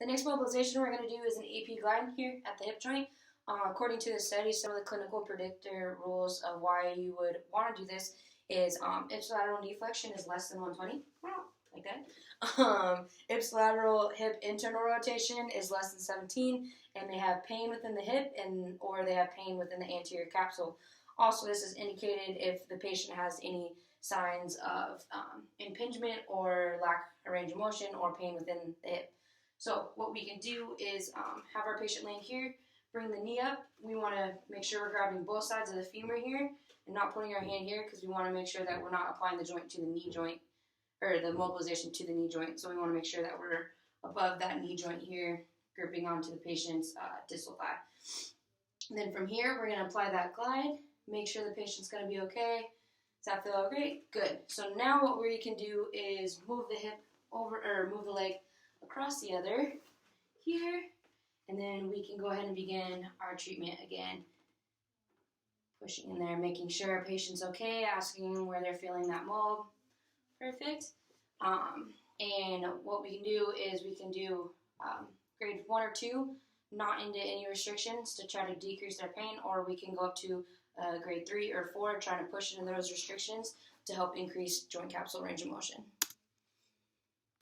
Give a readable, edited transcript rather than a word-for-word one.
The next mobilization we're going to do is an AP glide here at the hip joint. According to the study, some of the clinical predictor rules of why you would want to do this is ipsilateral knee flexion is less than 120, like that. Ipsilateral hip internal rotation is less than 17, and they have pain within the hip or they have pain within the anterior capsule. Also, this is indicated if the patient has any signs of impingement or lack of range of motion or pain within the hip. So what we can do is have our patient laying here, bring the knee up. We want to make sure we're grabbing both sides of the femur here and not putting our hand here because we want to make sure that we're not applying the joint to the knee joint or the mobilization to the knee joint. So we want to make sure that we're above that knee joint here, gripping onto the patient's distal thigh. And then from here, we're going to apply that glide, make sure the patient's going to be okay. Does that feel great? Good. So now what we can do is move the hip over, or move the leg across the other here, and then we can go ahead and begin our treatment again. Pushing in there, making sure our patient's okay, asking where they're feeling that mold. Perfect. And what we can do is we can do grade 1 or 2, not into any restrictions to try to decrease their pain, or we can go up to grade 3 or 4, trying to push into those restrictions to help increase joint capsule range of motion.